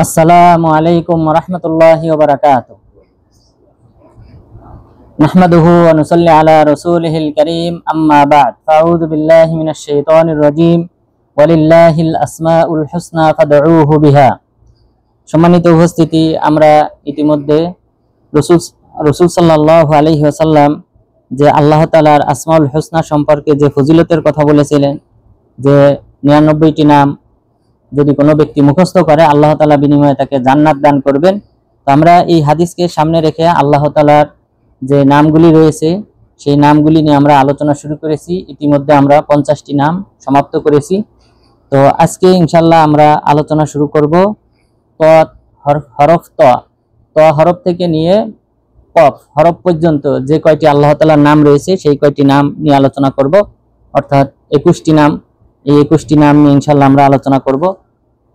আসসালামু আলাইকুম ওয়া রাহমাতুল্লাহি ওয়া বারাকাতুহু। নাহমাদুহু ওয়া নুসাল্লি আলা রাসূলিহিল কারীম, আম্মা বা'দ। আউযু বিল্লাহি মিনাশ শাইতানির রাজীম। ওয়ালিল্লাহিল আসমাউল হুসনা ফাদউহু বিহা। সম্মানিত উপস্থিতি, আমরা ইতিমধ্যে রাসূল সাল্লাল্লাহু আলাইহি ওয়াসাল্লাম যে আল্লাহ তাআলার আসমাউল হুসনা সম্পর্কে যে ফজিলতের কথা বলেছিলেন, যে 99টি নাম যদি কোনো ব্যক্তি মুখস্থ করে আল্লাহ তাআলা বিনিময়ে তাকে জান্নাত দান করবেন। তো আমরা এই হাদিসকে সামনে রেখে আল্লাহ তাআলার যে নামগুলি রয়েছে সেই নামগুলি নিয়ে আমরা আলোচনা শুরু করেছি। ইতিমধ্যে আমরা 50টি নাম সমাপ্ত করেছি। তো আজকে ইনশাআল্লাহ আমরা আলোচনা শুরু করব হরফ ত হরফ থেকে নিয়ে কফ হরফ পর্যন্ত যে কয়টি আল্লাহ তাআলার নাম রয়েছে সেই কয়টি নাম নিয়ে আলোচনা করব, অর্থাৎ 21টি নাম। এই 21টি নাম নিয়ে ইনশাআল্লাহ আমরা আলোচনা করব।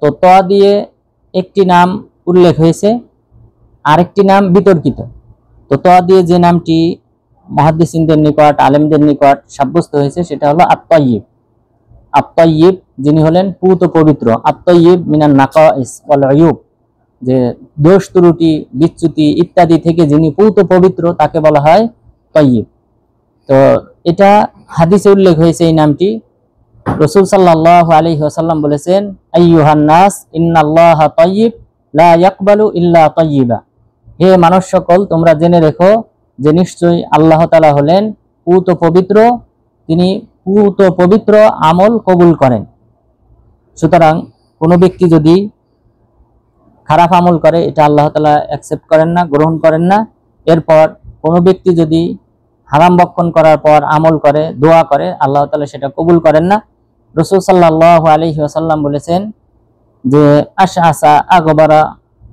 তো ত দিয়ে একটি নাম উল্লেখ হয়েছে, আরেকটি নাম বিতর্কিত। তো ত দিয়ে যে নামটি মুহাদ্দিসিনদের নিকট, আলেমদের নিকট সাব্যস্ত হয়েছে সেটা হলো আত-তাইয়্যিব। আত-তাইয়্যিব যিনি হলেন পূত পবিত্র। আত-তাইয়্যিব মিনান নাকাইস ওয়াল আয়ুব, যে দোষ ত্রুটি বিচ্যুতি ইত্যাদি থেকে যিনি পূত পবিত্র তাকে বলা হয় তাইয়্যিব। তো এটা হাদিসে উল্লেখ হয়েছে এই নামটি। রাসূল সাল্লাল্লাহু আলাইহি ওয়াসাল্লাম বলেছেন, আইয়ুহান নাস ইন্নাল্লাহা তাইয়্যিব লা ইয়াকবালু ইল্লা তাইয়্যিবা। হে মানুষ সকল, তোমরা জেনে রেখো যে নিশ্চয়ই আল্লাহ তাআলা হলেন পূত পবিত্র, তিনি পূত পবিত্র আমল কবুল করেন। সুতরাং কোনো ব্যক্তি যদি খারাপ আমল করে এটা আল্লাহ তাআলা অ্যাকসেপ্ট করেন না, গ্রহণ করেন না। এরপর কোনো ব্যক্তি যদি হারাম ভক্ষণ করার পর আমল করে, দোয়া করে, আল্লাহ তাআলা সেটা কবুল করেন না। রাসূল সাল্লাল্লাহু আলাইহি ওয়াসাল্লাম বলেছেন যে আশআসা আগবারা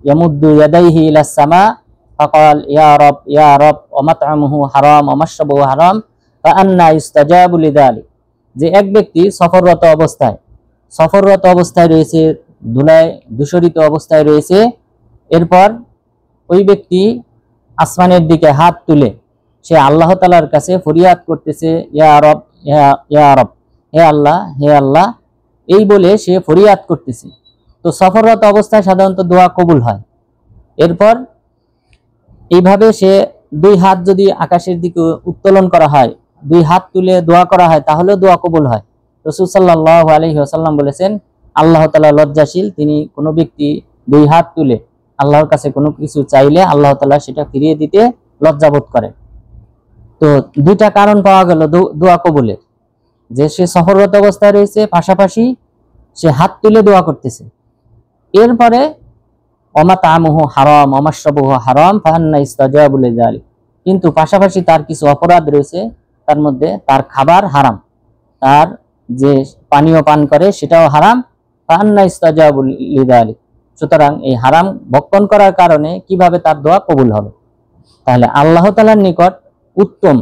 ইয়ামুদ্দু ইয়াদাইহি ইলাস সামা ফাকাল ইয়া রব ওয়া মাত'আমুহু হারাম ওয়া মাশরাবুহু হারাম ফা আন্না ইস্তাজাবু লিযালিক। যে এক ব্যক্তি সফররত অবস্থায় রয়েছে, ধুলায় দূষরিত অবস্থায় রয়েছে, এরপর ওই ব্যক্তি আসমানের দিকে হাত তুলে সে আল্লাহ তাআলার কাছে ফরিয়াদ করতেছে, ইয়া রব, হে আল্লাহ, এই বলে সে ফরিয়াদ করতেছে। তো সফররত অবস্থায় সাধারণত দোয়া কবুল হয়। এরপর এইভাবে সে দুই হাত যদি আকাশের দিকে উত্তোলন করা হয়, দুই হাত তুলে দোয়া করা হয়, তাহলে দোয়া কবুল হয়। রাসূল সাল্লাল্লাহু আলাইহি ওয়াসাল্লাম বলেছেন, আল্লাহ তাআলা লজ্জাশীল, তিনি কোনো ব্যক্তি দুই হাত তুলে আল্লাহর কাছে কোনো কিছু চাইলে আল্লাহ তাআলা সেটা ফিরিয়ে দিতে লজ্জাবোধ করে। তো দুইটা কারণ পাওয়া গেল দোয়া কবুলের, যে সে সফররত অবস্থায় রয়েছে, পাশাপাশি সে হাত তুলে দোয়া করতেছে। এরপরে ওমাতামুহু হারাম ওয়া মাশরাবুহু হারাম ফাআন্না ইস্তাজাবু লিযালিক, কিন্তু পাশাপাশি তার কিছু অপরাধ রয়েছে, তার মধ্যে তার খাবার হারাম, তার যে পানীয় পান করে সেটাও হারাম। ফাআন্না ইস্তাজাবু লিযালিক, সুতরাং এই হারাম ভক্ষণ করার কারণে কিভাবে তার দোয়া কবুল হবে? তাহলে আল্লাহ তাআলার নিকট উত্তম,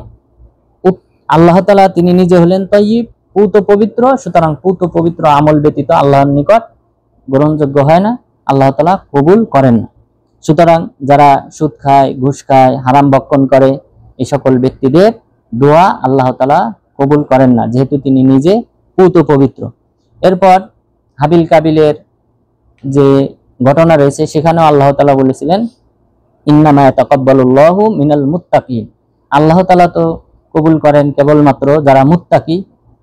আল্লাহ তাআলা তিনি নিজে হলেন তাইয়্যিব, পূত পবিত্র। সুতরাং পূত পবিত্র আমল ব্যতীত আল্লাহর নিকট গ্রহণযোগ্য হয় না, আল্লাহ তাআলা কবুল করেন না। সুতরাং যারা সুদ খায়, ঘুষ খায়, হারাম ভক্ষণ করে, এই সকল ব্যক্তিদের দোয়া আল্লাহ তাআলা কবুল করেন না, যেহেতু তিনি নিজে পূত পবিত্র। এরপর হাবিল কাবিলের যে ঘটনা রয়েছে সেখানেও আল্লাহ তাআলা বলেছিলেন, ইন্নামা ইয়াতাকাব্বালুল্লাহু মিনাল মুত্তাকিন। আল্লাহ তাআলা তো কবুল করেন কেবলমাত্র যারা মুত্তাকি,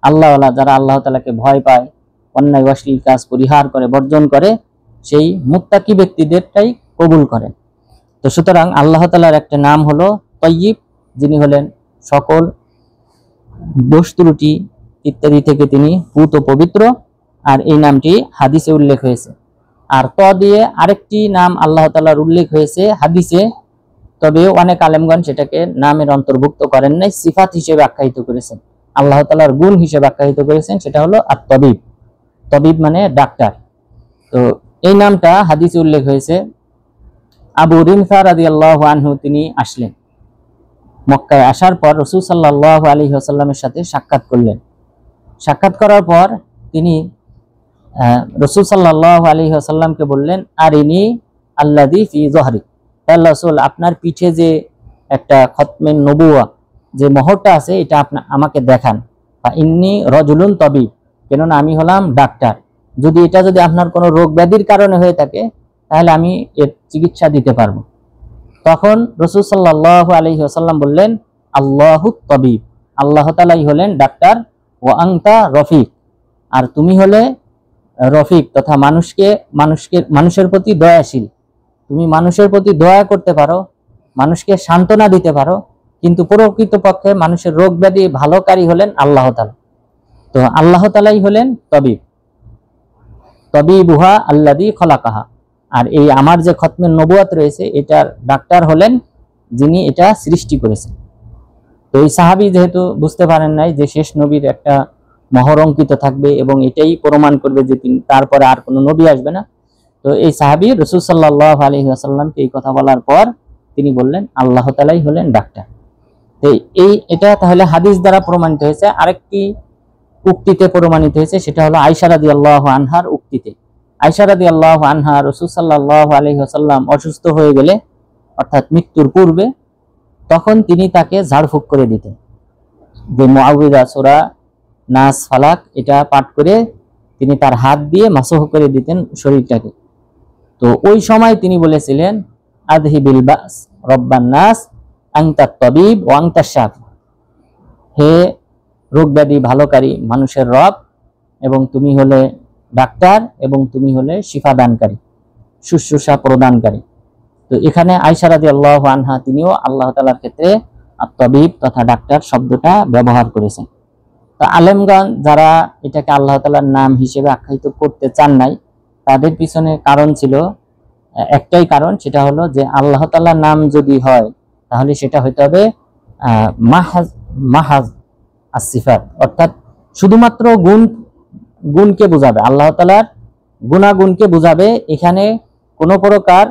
আল্লাহওয়ালা, যারা আল্লাহ তাআলাকে ভয় পায়, অন্যায় অশ্লীল কাজ পরিহার করে, বর্জন করে, সেই মুত্তাকি ব্যক্তিদেরটাই কবুল করেন। তো সুতরাং আল্লাহ তাআলার একটা নাম হলো তাইয়্যিব, যিনি হলেন সকল দোষ ত্রুটি ইত্যাদি থেকে তিনি পূত পবিত্র, আর এই নামটি হাদিসে উল্লেখ হয়েছে। আর ত দিয়ে আরেকটি নাম আল্লাহ তাআলার উল্লেখ হয়েছে হাদিসে, তবে অনেক আলেমগণ সেটাকে নামের অন্তর্ভুক্ত করেন নাই, সিফাত হিসেবে আখ্যায়িত করেছেন, আল্লাহ তাআলার গুণ হিসেবে আখ্যায়িত করেছেন, সেটা হলো আত-তাবিব। তাবিব মানে ডাক্তার। তো এই নামটা হাদিসে উল্লেখ হয়েছে। আবু রিমসা রাদিয়াল্লাহু আনহু তিনি আসলেন, মক্কায় আসার পর রাসূল সাল্লাল্লাহু আলাইহি ওয়াসাল্লামের সাথে সাক্ষাৎ করলেন। সাক্ষাৎ করার পর তিনি রাসূল সাল্লাল্লাহু আলাইহি ওয়াসাল্লামকে বললেন, আরিনি আল্লাযী ফি যহরি, আল্লাহ রাসূল, আপনার পিঠে যে একটা খতমে নবুয়া যে মোহরটা আছে এটা আমাকে দেখান। ইন্নী রজুলুন তাবিব, কেননা আমি হলাম ডাক্তার। যদি আপনার কোনো রোগ ব্যাধির কারণে হয়ে থাকে তাহলে আমি এর চিকিৎসা দিতে পারবো। তখন রাসূল সাল্লাল্লাহু আলাইহি ওয়াসাল্লাম বললেন, আল্লাহু তাবিব, আল্লাহ তাআলাই হলেন ডাক্তার, ওয়া আনতা রফিক, আর তুমি হলে রফিক তথা মানুষের প্রতি দয়াশীল। তুমি মানুষের প্রতি দয়া করতে পারো, মানুষকে সান্ত্বনা দিতে পারো, কিন্তু প্রকৃতপক্ষে মানুষের রোগ ব্যাধি ভালোকারী হলেন আল্লাহ তাআলা। তো আল্লাহ তাআলাই হলেন তবিব, তবিবুহা আল্লাযী খলাকাহা। আর এই আমার যে খতমে নবুয়াত রয়েছে এটার ডাক্তার হলেন যিনি এটা সৃষ্টি করেছেন। তো এই সাহাবী যেহেতু বুঝতে পারেন নাই যে শেষ নবীর একটা মোহর অঙ্কিত থাকবে এবং এটাই প্রমাণ করবে যে তিনি তারপরে আর কোনো নবী আসবে না, তো এই সাহাবী রাসূল সাল্লাল্লাহু আলাইহি ওয়াসাল্লামকে এই কথা বলার পর তিনি বললেন আল্লাহ তাআলাই হলেন ডাক্তার। তো এটা তাহলে হাদিস দ্বারা প্রমাণিত হয়েছে। আরেকটি উক্তিতে প্রমাণিত হয়েছে, সেটা হলো আয়েশা রাদিয়াল্লাহু আনহার উক্তিতে। আয়েশা রাদিয়াল্লাহু আনহা রাসূল সাল্লাল্লাহু আলাইহি ওয়াসাল্লাম অসুস্থ হয়ে গেলে, অর্থাৎ মৃত্যুর পূর্বে, তখন তিনি তাকে ঝাড়ফুঁক করে দিতেন, যে মুআউযা সূরা নাস ফালাক এটা পাঠ করে তিনি তার হাত দিয়ে মাসহ করে দিতেন শরীরটাকে। তো ওই সময় তিনি বলেছিলেন, আযহিবিল বাস রব্বান নাস আনতাত তাবিব ওয়া আনতাশ শাফি, হে রোগ ব্যাধি ভালোকারী, মানুষের রব, এবং তুমি হলে ডাক্তার এবং তুমি হলে শিফা দানকারী, শুশ্রূষা প্রদানকারী। তো এখানে আয়েশা রাদিয়াল্লাহু আনহা তিনিও আল্লাহ তাআলার ক্ষেত্রে আত-তাবিব তথা ডাক্তার শব্দটা ব্যবহার করেছেন। তো আলেমগণ যারা এটাকে আল্লাহ তাআলার নাম হিসেবে আখ্যায়িত করতে চান নাই, তাদের পিছনে কারণ ছিল একটাই কারণ, সেটা হলো যে আল্লাহ তাআলার নাম যদি হয় তাহলে সেটা হইতে হবে মাহাজ আসিফাত, অর্থাৎ শুধুমাত্র গুণকে বোঝাবে, আল্লাহ তাআলার গুণাগুণকে বোঝাবে। এখানে কোনো প্রকার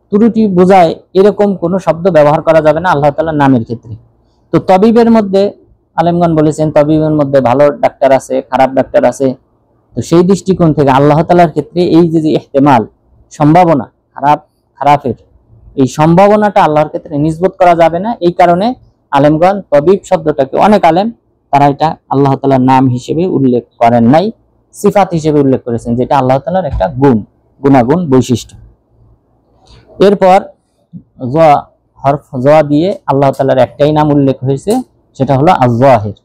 ত্রুটি বোঝায় এরকম কোনো শব্দ ব্যবহার করা যাবে না আল্লাহ তাআলার নামের ক্ষেত্রে। তো তবিবের মধ্যে আলেমগণ বলেছেন তবিবের মধ্যে ভালো ডাক্তার আছে, খারাপ ডাক্তার আছে। তো সেই দৃষ্টিকোণ থেকে আল্লাহ তাআলার ক্ষেত্রে এই যে ইহতেমাল, সম্ভাবনা, খারাপের এই সম্ভাবনাটা আল্লাহর ক্ষেত্রে নিসবত করা যাবে না। এই কারণে আলেমগণ তবিব শব্দটাকে, অনেক আলেম তারা এটা আল্লাহ তাআলার নাম হিসেবে উল্লেখ করেন নাই, সিফাত হিসেবে উল্লেখ করেছেন, যেটা আল্লাহ তাআলার একটা গুণাগুণ, বৈশিষ্ট্য। এরপর হরফ জ দিয়ে আল্লাহ তাআলার একটাই নাম উল্লেখ হয়েছে, সেটা হলো আয-যাহির।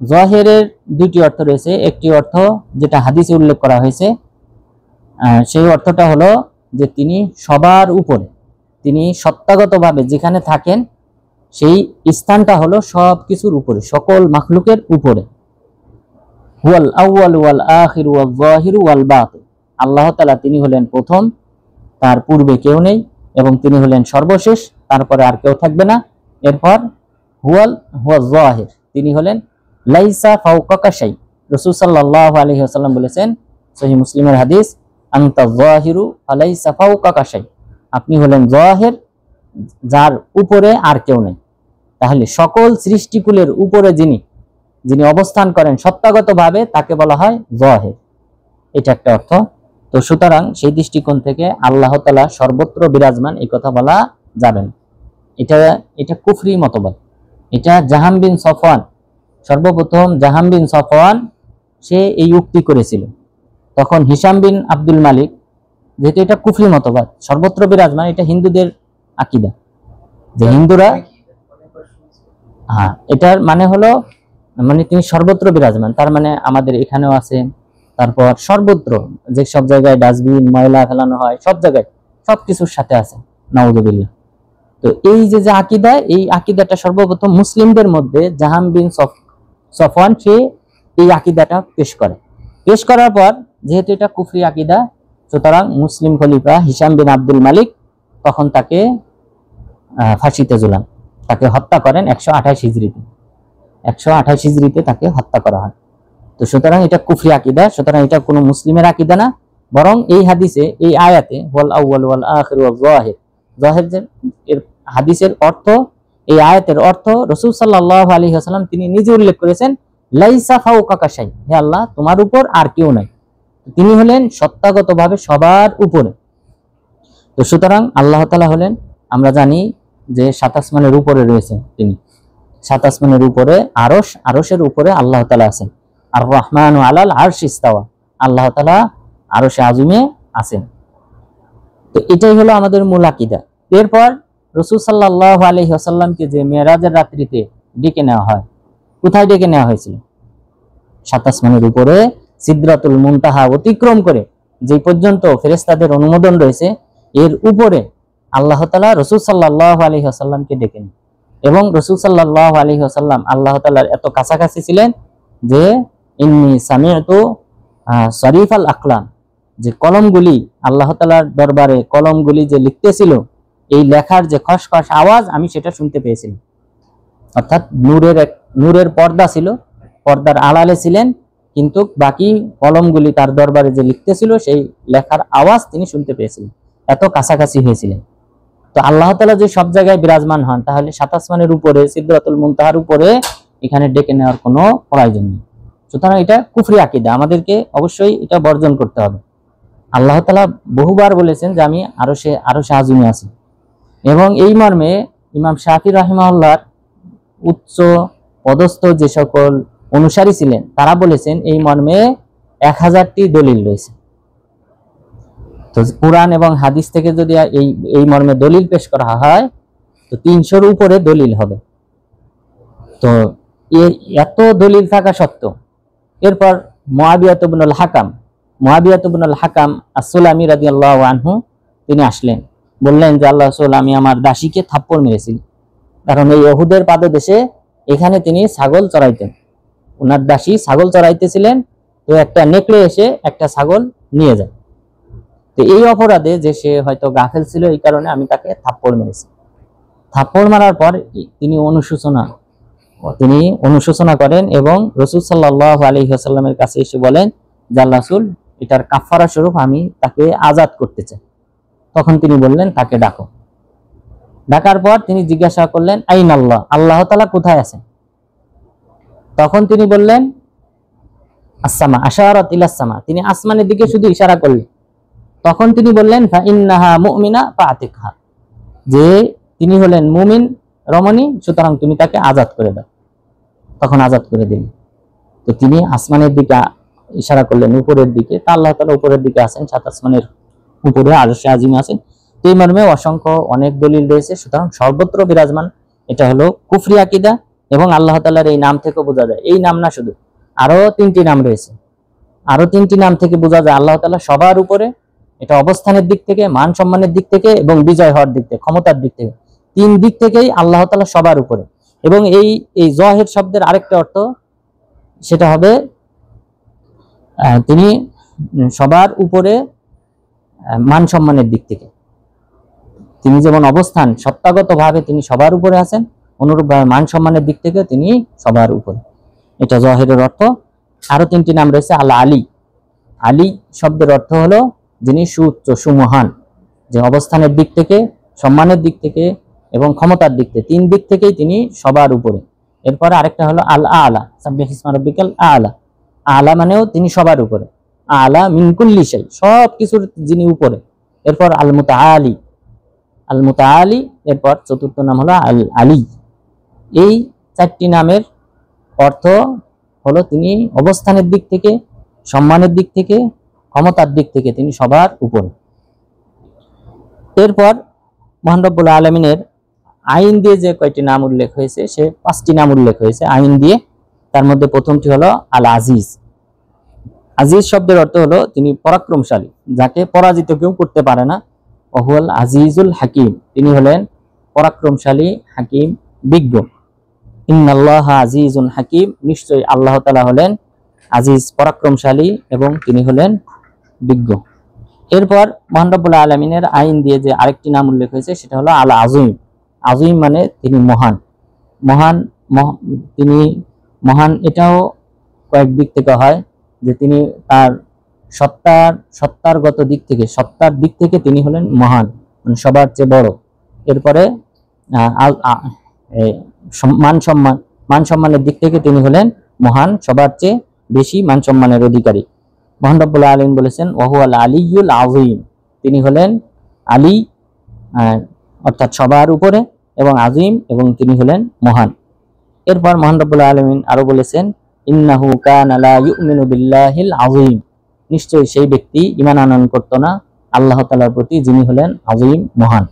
যাহিরের দুইটি অর্থ রয়েছে। একটি অর্থ যেটা হাদিসে উল্লেখ করা হয়েছে, সেই অর্থটা হলো যে তিনি সবার উপরে, তিনি সত্তাগতভাবে যেখানে থাকেন সেই স্থানটা হলো সব কিছুর উপরে, সকল মাখলুকের উপরে। হুয়াল আউয়াল ওয়াল আখির ওয়াল যাহির ওয়াল বাতিন, আল্লাহ তাআলা তিনি হলেন প্রথম, তার পূর্বে কেউ নেই, এবং তিনি হলেন সর্বশেষ, তারপরে আর কেউ থাকবে না। এরপর হুয়া যাহির, তিনি হলেন লাইসা ফাওকাকা শাই। রাসূল সাল্লাল্লাহু আলাইহি ওয়াসাল্লাম বলেছেন, সহিহ মুসলিমের হাদিস, আনতা যাহিরু ফালাইসা ফাওকাকা শাই, আপনি হলেন যাহির, যার উপরে আর কেউ নেই। তাহলে সকল সৃষ্টিকুলের উপরে যিনি অবস্থান করেন সত্তাগতভাবে, তাকে বলা হয় যাহির। এটা একটা অর্থ। তো সুতরাং সেই দৃষ্টিকোণ থেকে আল্লাহ তাআলা সর্বত্র বিরাজমান এই কথা বলা যাবে না। এটা কুফরি মতবাদ। এটা জাহাম বিন সফওয়ান, সর্বপ্রথম জাহাম বিন সফওয়ান সে এই উক্তি করেছিল। তখন হিশাম বিন আব্দুল মালিক, যেহেতু এটা কুফরি মতবাদ, সর্বত্র বিরাজমান, এটা হিন্দুদের আকীদা, যে হিন্দুরা, এটার মানে হলো, মানে তিনি সর্বত্র বিরাজমান, তার মানে আমাদের এখানেও আছে, তারপর সর্বত্র যে সব জায়গায় ডাস্টবিন ময়লা ফেলানো হয় সব জায়গায় সবকিছুর সাথে আছে, নাউযুবিল্লাহ। তো এই যে আকীদা, এই আকীদাটা সর্বপ্রথম মুসলিমদের মধ্যে জাহাম বিন সফওয়ান সে এই আকীদাটা পেশ করার পর, যেহেতু এটা কুফরি আকীদা, সুতরাং মুসলিম খলিফা হিশাম বিন আব্দুল মালিক তখন তাকে ফাঁসিতে ঝুলান, তাকে হত্যা করেন 128 হিজরিতে তাকে হত্যা করা হয়। তো সুতরাং এটা কুফরি আকীদা, সুতরাং এটা কোনো মুসলিমের আকীদা না, বরং এই হাদিসে, এই আয়াতে ওয়াল আউয়াল ওয়াল আখির ওয়াল যাহির, এর হাদিসের অর্থ, এই আয়াতের অর্থ রাসূল সাল্লাল্লাহু আলাইহি ওয়াসাল্লাম তিনি নিজে উল্লেখ করেছেন, লাইসা ফাওকাকা শাই, হে আল্লাহ তোমার উপর আর কেউ নাই, তিনি হলেন সত্তাগতভাবে সবার উপরে। তো সুতরাং আল্লাহ তাআলা হলেন, আমরা জানি যে 7 আসমানের উপরে রয়েছে তিনি, 7 আসমানের উপরে আরশের উপরে আল্লাহ তাআলা আছেন। আর রহমানু আলাল আরশি ইস্তাওয়া, আল্লাহ তাআলা আরশে আযিমে আছেন। তো এটাই হলো আমাদের মূল আকীদা। এরপর রাসূল সাল্লাল্লাহু আলাইহি ওয়াসাল্লামকে যে মেরাজের রাত্রিতে ডেকে নেওয়া হয়, কোথায় ডেকে নেওয়া হয়েছিল? 7 আসমানের উপরে সিদরাতুল মুনতাহা অতিক্রম করে যে পর্যন্ত ফেরেশতাদের অনুমোদন রয়েছে, এর উপরে আল্লাহ তাআলা রাসূল সাল্লাল্লাহু আলাইহি ওয়াসাল্লামকে ডেকে নেন। এবং রাসূল সাল্লাল্লাহু আলাইহি ওয়াসাল্লাম আল্লাহ তাআলার এত কাছাকাছি ছিলেন যে ইন্নী সামি'তু সরিফাল আকলাম, যে কলমগুলি আল্লাহ তাআলার দরবারে কলমগুলি যে লিখতেছিল, এই লেখার যে খসখস আওয়াজ আমি সেটা শুনতে পেয়েছিলাম। অর্থাৎ নূরের পর্দা ছিল, পর্দার আড়ালে ছিলেন, কিন্তু বাকি কলমগুলি তার দরবারে যে লিখতেছিল সেই লেখার আওয়াজ তিনি শুনতে পেয়েছিলেন, এত কাছাকাছি হয়েছিলেন। তো আল্লাহ তাআলা যে সব জায়গায় বিরাজমান হন, তাহলে 7 আসমানের উপরে সিদরাতুল মুনতাহার উপরে এখানে ডেকে নেওয়ার কোনো প্রয়োজন নেই। সুতরাং এটা কুফরি আকীদা, আমাদেরকে অবশ্যই এটা বর্জন করতে হবে। আল্লাহ তাআলা বহুবার বলেছেন যে আমি আরশে আজিমে আছি, এবং এই মর্মে ইমাম শাফি রাহিমাহুল্লাহর উচ্চ পদস্থ যে সকল অনুসারী ছিলেন তারা বলেছেন এই মর্মে 1000টি দলিল রয়েছে। তো কুরআন এবং হাদিস থেকে যদি এই মর্মে দলিল পেশ করা হয় তো 300-র উপরে দলিল হবে। তো এত দলিল থাকা সত্ত্বেও এরপর মুআবিয়া ইবনুল হাকাম আস-সুলামি রাদিয়াল্লাহু আনহু তিনি আসলেন, বললেন যে আল্লাহ রাসূল, আমি আমার দাসীকে থাপ্পড় মেরেছি। কারণ এই উহুদের পাদদেশে এখানে তিনি ছাগল চড়াইতেন, ওনার দাসী ছাগল চড়াইতেছিলেন, তো একটা নেকড়ে এসে একটা ছাগল নিয়ে যায়। তো এই অপরাধে যে সে হয়তো গাফেল ছিল, এই কারণে আমি তাকে থাপ্পড় মেরেছি। থাপ্পড় মারার পর তিনি অনুশোচনা করেন এবং রাসূল সাল্লাল্লাহু আলাইহি ওয়াসাল্লামের কাছে এসে বলেন যে আল্লাহ রাসূল, এটার কাফারা স্বরূপ আমি তাকে আজাদ করতে চাই। তখন তিনি বললেন তাকে ডাকো। ডাকার পর তিনি জিজ্ঞাসা করলেন আইন আল্লাহ, আল্লাহ তাআলা কোথায় আছেন? তখন তিনি বললেন আসসামা, আশারাত ইলাস সামা, তিনি আসমানের দিকে শুধু ইশারা করলেন। তখন তিনি বললেন ফা ইন্নাহা মুমিনা ফাআতিকহা, যে তিনি হলেন মুমিন রমণী, সুতরাং তুমি তাকে আজাদ করে দাও। তখন আজাদ করে দিলেন। তো তিনি আসমানের দিকে ইশারা করলেন, উপরের দিকে। তা আল্লাহ তাআলা উপরের দিকে আছেন, 7 আসমানের উপরে আরশে আজিমে আছেন। এই মর্মে অসংখ্য অনেক দলিল রয়েছে। সুতরাং সর্বত্র বিরাজমান, এটা হলো কুফরি আকীদা। এবং আল্লাহ তাআলার এই নাম থেকে বোঝা যায়, এই নাম না শুধু, আরো 3টি নাম রয়েছে। আরো 3টি নাম থেকে বোঝা যায় আল্লাহ তাআলা সবার উপরে। এটা অবস্থানের দিক থেকে, মান সম্মানের দিক থেকে এবং বিজয় হওয়ার দিক থেকে, ক্ষমতার দিক থেকে, 3 দিক থেকেই আল্লাহ তাআলা সবার উপরে। এবং এই যাহির শব্দের আরেকটা অর্থ, সেটা হবে তিনি সবার উপরে মান সম্মানের দিক থেকে। তিনি যেমন অবস্থান সত্তাগতভাবে তিনি সবার উপরে আছেন, অনুরূপভাবে মান সম্মানের দিক থেকে তিনি সবার উপরে। এটা যাহিরের অর্থ। আরো 3টি নাম রয়েছে। আলী শব্দের অর্থ হলো যিনি সুউচ্চ, সুমহান, যে অবস্থানের দিক থেকে, সম্মানের দিক থেকে এবং ক্ষমতার দিক থেকে, 3 দিক থেকেই তিনি সবার উপরে। এরপর আরেকটা হলো আল আলা, সাব্বিহ ইসমা রাব্বিকাল আলা। আলা মানেও তিনি সবার উপরে, আলা মিন কুল্লি শাই, সব কিছুর যিনি উপরে। এরপর আল মুতাআলি, এরপর 4র্থ নাম হলো আল আলী। এই 4টি নামের অর্থ হলো তিনি অবস্থানের দিক থেকে, সম্মানের দিক থেকে, ক্ষমতার দিক থেকে তিনি সবার উপরে। এরপর মহান রব্বুল আলামিনের আইন দিয়ে যে কয়টি নাম উল্লেখ হয়েছে, সে 5টি নাম উল্লেখ হয়েছে আইন দিয়ে। তার মধ্যে প্রথমটি হলো আল আজিজ। আজিজ শব্দের অর্থ হলো তিনি পরাক্রমশালী, যাকে পরাজিত কেউ করতে পারে না। ওহুয়াল আজিজুল হাকিম, তিনি হলেন পরাক্রমশালী, হাকিম, বিজ্ঞ। ইন্নাল্লাহা আজিজুন হাকিম, নিশ্চয়ই আল্লাহ তাআলা হলেন আজিজ, পরাক্রমশালী এবং তিনি হলেন বিজ্ঞ। এরপর মহান রব্বুল আলামিনের আইন দিয়ে যে আরেকটি নাম উল্লেখ হয়েছে, সেটা হলো আল আযীম। আযীম মানে তিনি মহান। তিনি মহান, এটাও কয়েক দিক থেকে হয়, যে তিনি তার সত্তারগত দিক থেকে, সত্তার দিক থেকে তিনি হলেন মহান, মানে সবার চেয়ে বড়। এরপরে মান সম্মানের দিক থেকে তিনি হলেন মহান, সবার চেয়ে বেশি মান সম্মানের অধিকারী। মহান রব্বুল আলামিন বলেছেন ওয়াহুয়াল আলিয়্যুল আযীম, তিনি হলেন আলী, অর্থাৎ সবার উপরে, এবং আযীম, এবং তিনি হলেন মহান। এরপর মহান রব্বুল আলামিন আরো বলেছেন ইন্নাহু কানা লা ইউমিনু বিল্লাহিল আযীম, নিশ্চয়ই সেই ব্যক্তি ঈমান আনয়ন করত না আল্লাহ তাআলার প্রতি, যিনি হলেন আযীম, মহান।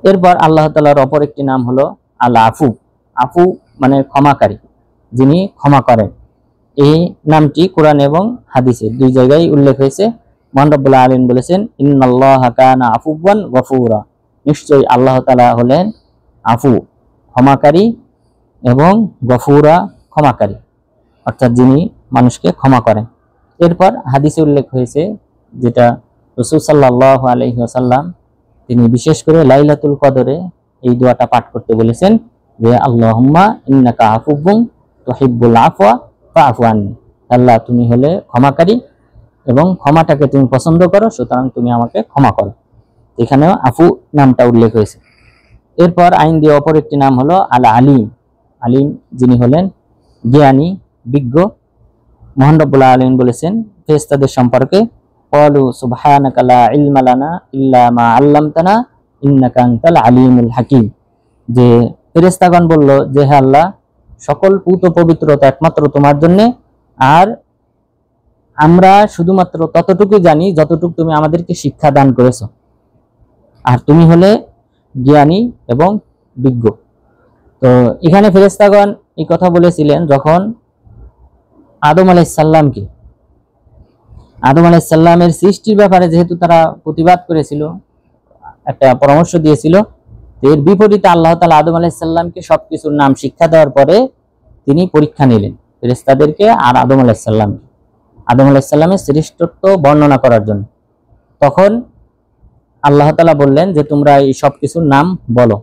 এরপর আল্লাহ তাআলার অপর একটি নাম হলো আল আফু। আফু মানে ক্ষমাকারী, যিনি ক্ষমা করেন। এই নামটি কোরআন এবং হাদিসে দুই জায়গায় উল্লেখ হয়েছে। মহান রব্বুল আলামিন বলেছেন, ইন্নাল্লাহা কানা আফুওয়ান গফুরা, নিশ্চয়ই আল্লাহ তাআলা হলেন আফু, ক্ষমাকারী, এবং গফুরা, ক্ষমাকারী, অর্থাৎ যিনি মানুষকে ক্ষমা করেন। এরপর হাদিসে উল্লেখ হয়েছে, যেটা রাসূল সাল্লাল্লাহু আলাইহি ওয়াসাল্লাম তিনি বিশেষ করে লাইলাতুল কদরে এই দোয়াটা পাঠ করতে বলেছেন, যে আল্লাহুম্মা ইন্নাকা আফুউন তুহিব্বুল আফওয়া ফাআফু আন্নী, আল্লাহ তুমি হলে ক্ষমাকারী এবং ক্ষমাটাকে তুমি পছন্দ করো, সুতরাং তুমি আমাকে ক্ষমা করো। এখানেও আফু নামটা উল্লেখ হয়েছে। এরপর আইন দিয়ে অপর একটি নাম হলো আল আলিম। আলিম যিনি হলেন জ্ঞানী, বিজ্ঞ। মহান রব্বুল আলামিন বলেছেন ফেরেশতাদের সম্পর্কে, ক্বালু সুবহানাকা লা ইলমা লানা ইল্লা মা আল্লামতানা ইন্নাকা আনতাল আলিমুল হাকিম, যে ফেরেশতাগণ বলল যে হে আল্লাহ, সকল পুত পবিত্রতা একমাত্র তোমার জন্য, আর আমরা শুধুমাত্র ততটুকু জানি যতটুকু তুমি আমাদেরকে শিক্ষা দান করেছো, আর তুমি হলে জ্ঞানী এবং বিজ্ঞ। তো এখানে ফেরেশতাগণ এই কথা বলেছিলেন যখন আদম আলাইহিস সালামের সৃষ্টির ব্যাপারে যেহেতু তারা প্রতিবাদ করেছিল, একটা পরামর্শ দিয়েছিল, এর বিপরীতে আল্লাহ তাআলা আদম আলাইহিস সালামকে সবকিছুর নাম শিক্ষা দেওয়ার পরে তিনি পরীক্ষা নিলেন ফেরেশতাদেরকে আর আদম আলাইহিস সালামকে, আদম আলাইহিস সালামের শ্রেষ্ঠত্ব বর্ণনা করার জন্য। তখন আল্লাহ তাআলা বললেন যে তোমরা এই সব কিছুর নাম বলো।